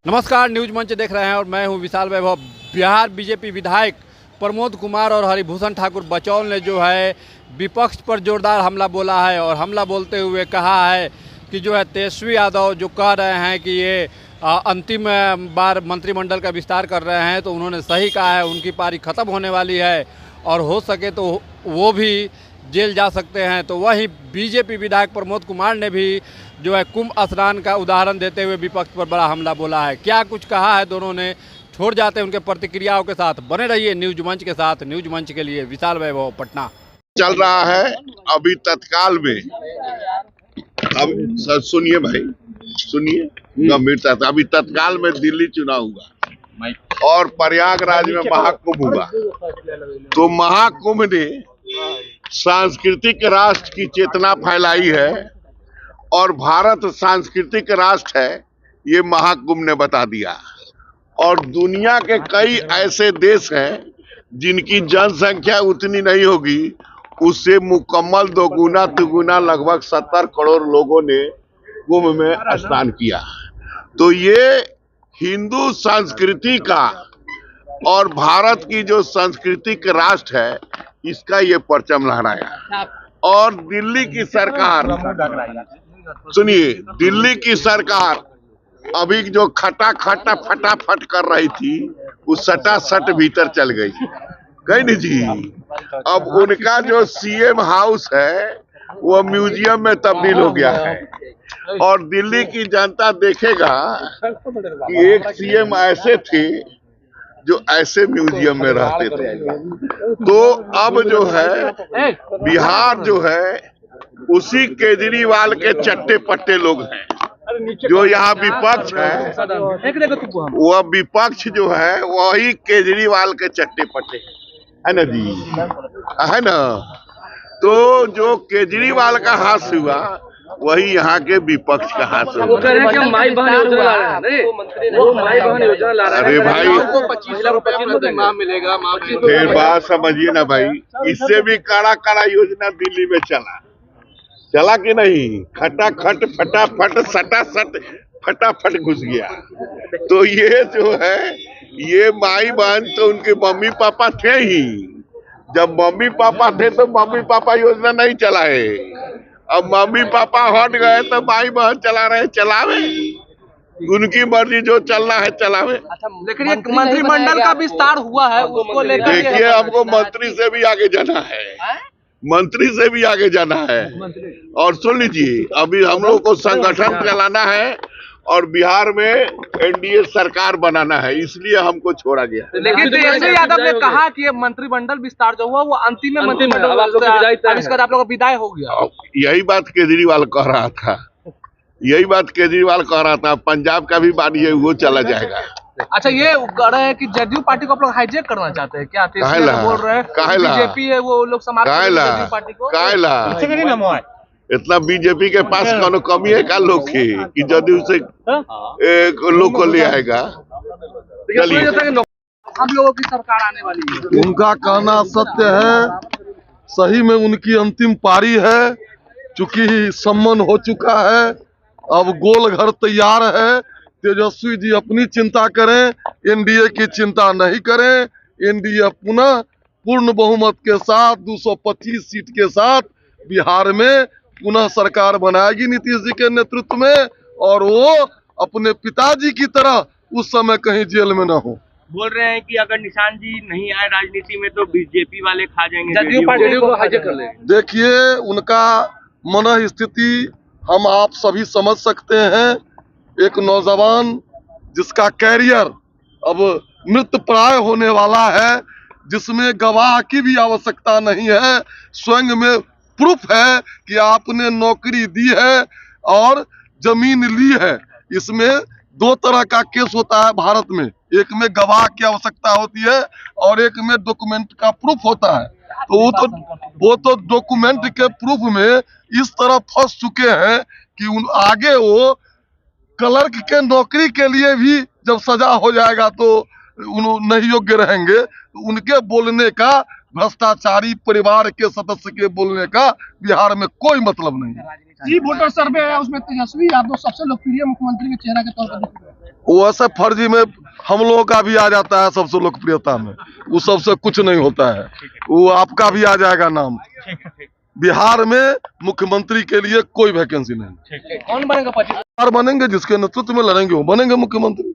नमस्कार, न्यूज मंच देख रहे हैं और मैं हूं विशाल वैभव। बिहार बीजेपी विधायक प्रमोद कुमार और हरिभूषण ठाकुर बचौल ने जो है विपक्ष पर जोरदार हमला बोला है और हमला बोलते हुए कहा है कि जो है तेजस्वी यादव जो कह रहे हैं कि ये अंतिम बार मंत्रिमंडल का विस्तार कर रहे हैं, तो उन्होंने सही कहा है। उनकी पारी खत्म होने वाली है और हो सके तो वो भी जेल जा सकते हैं। तो वहीं बीजेपी विधायक प्रमोद कुमार ने भी जो है कुंभ स्नान का उदाहरण देते हुए विपक्ष पर बड़ा हमला बोला है। क्या कुछ कहा है दोनों ने, छोड़ जाते हैं उनके प्रतिक्रियाओं के साथ। बने रहिए न्यूज मंच के साथ। न्यूज मंच के लिए विशाल वैभव, पटना। चल रहा है अभी तत्काल में। अब सुनिए भाई, सुनिए गंभीरता से। अभी तत्काल में दिल्ली चुनाव हुआ और प्रयागराज में महाकुंभ हुआ। तो महाकुंभ ने सांस्कृतिक राष्ट्र की चेतना फैलाई है और भारत सांस्कृतिक राष्ट्र है, ये महाकुंभ ने बता दिया। और दुनिया के कई ऐसे देश हैं जिनकी जनसंख्या उतनी नहीं होगी, उससे मुकम्मल दोगुना तिगुना लगभग 70 करोड़ लोगों ने कुंभ में स्नान किया। तो ये हिंदू संस्कृति का और भारत की जो सांस्कृतिक राष्ट्र है, इसका ये परचम लहराया। और दिल्ली की सरकार, सुनिए, दिल्ली की सरकार अभी जो खटा खटा फटाफट कर रही थी, वो सटा सट भीतर चल गई, कहीं नहीं जी। अब उनका जो सीएम हाउस है वो म्यूजियम में तब्दील हो गया है और दिल्ली की जनता देखेगा कि एक सीएम ऐसे थे जो ऐसे म्यूजियम में रहते थे। तो अब जो है बिहार जो है उसी केजरीवाल के चट्टे पट्टे लोग हैं। जो यहाँ विपक्ष है वो विपक्ष जो है वही केजरीवाल के चट्टे पट्टे है ना जी, है ना। तो जो केजरीवाल का हाथ हुआ वही यहाँ के विपक्ष का हाथ हुआ। अरे भाई, फिर बात समझिए ना भाई, इससे भी कड़ा कड़ा योजना दिल्ली में चला कि नहीं। खटा खट फटाफट सटा सट फटाफट घुस गया। तो ये जो है, ये माई बहन तो उनके मम्मी पापा थे ही। जब मम्मी पापा थे तो मम्मी पापा योजना नहीं चलाए। अब मम्मी पापा हट गए तो माई बहन चला रहे, चलावे। उनकी मर्जी, जो चलना है चलावे। लेकिन एक मंत्रिमंडल का विस्तार हुआ है, उसको लेकर देखिए, हमको मंत्री से भी आगे जाना है, मंत्री से भी आगे जाना है। और सुन लीजिए, अभी हम लोग को संगठन चलाना है और बिहार में एनडीए सरकार बनाना है, इसलिए हमको छोड़ा गया। लेकिन तेजस्वी यादव ने कहा कि ये मंत्रिमंडल विस्तार जो हुआ वो अंतिम मंत्रिमंडल, आप लोग विदाई हो गया। यही बात केजरीवाल कह रहा था, यही बात केजरीवाल कह रहा था। पंजाब का भी बानी है, वो चला जाएगा। अच्छा, ये कह रहे हैं कि जदयू पार्टी को आप लोग हाईजैक करना चाहते हैं क्या? बोल रहे हैं बीजेपी है वो लोग समाप्त जदयू पार्टी को। इतना बीजेपी के पास कोनो कमी है क्या लोग की कि जदयू से एक लोग को ले आएगा? चलिए, हम लोगों की सरकार आने वाली है। उनका कहना सत्य है, सही में उनकी अंतिम पारी है। चूंकि सम्मन हो चुका है, अब गोल घर तैयार है। तेजस्वी जी अपनी चिंता करें, एनडीए की चिंता नहीं करें। एनडीए पुनः पूर्ण बहुमत के साथ 225 सीट के साथ बिहार में पुनः सरकार बनाएगी नीतीश जी के नेतृत्व में, और वो अपने पिताजी की तरह उस समय कहीं जेल में न हो। बोल रहे हैं कि अगर निशान जी नहीं आए राजनीति में तो बीजेपी वाले खा जाएंगे, जदयू पार्टी को हाईजैक कर लेंगे। देखिए, उनका मन स्थिति हम आप सभी समझ सकते हैं। एक नौजवान जिसका कैरियर अब मृत प्राय होने वाला है, जिसमें गवाह की भी आवश्यकता नहीं है, स्वयं में प्रूफ है कि आपने नौकरी दी है और जमीन ली है। इसमें दो तरह का केस होता है भारत में, एक में गवाह की आवश्यकता होती है और एक में डॉक्यूमेंट का प्रूफ होता है। तो वो तो डॉक्यूमेंट के प्रूफ में इस तरह फंस चुके हैं कि आगे वो क्लर्क के नौकरी के लिए भी जब सजा हो जाएगा तो नहीं योग्य रहेंगे। तो उनके बोलने का, भ्रष्टाचारी परिवार के सदस्य के बोलने का बिहार में कोई मतलब नहीं है। जी, वोटर सर्वे है, उसमें तेजस्वी यादव सबसे लोकप्रिय मुख्यमंत्री के चेहरा के तौर पर दिख रहे हैं। वैसे फर्जी में हम लोगों का भी आ जाता है सबसे लोकप्रियता में, वो सबसे कुछ नहीं होता है, वो आपका भी आ जाएगा नाम। बिहार में मुख्यमंत्री के लिए कोई वैकेंसी नहीं। कौन बनेगा 25? बनेंगे जिसके नेतृत्व में लड़ेंगे वो बनेंगे मुख्यमंत्री।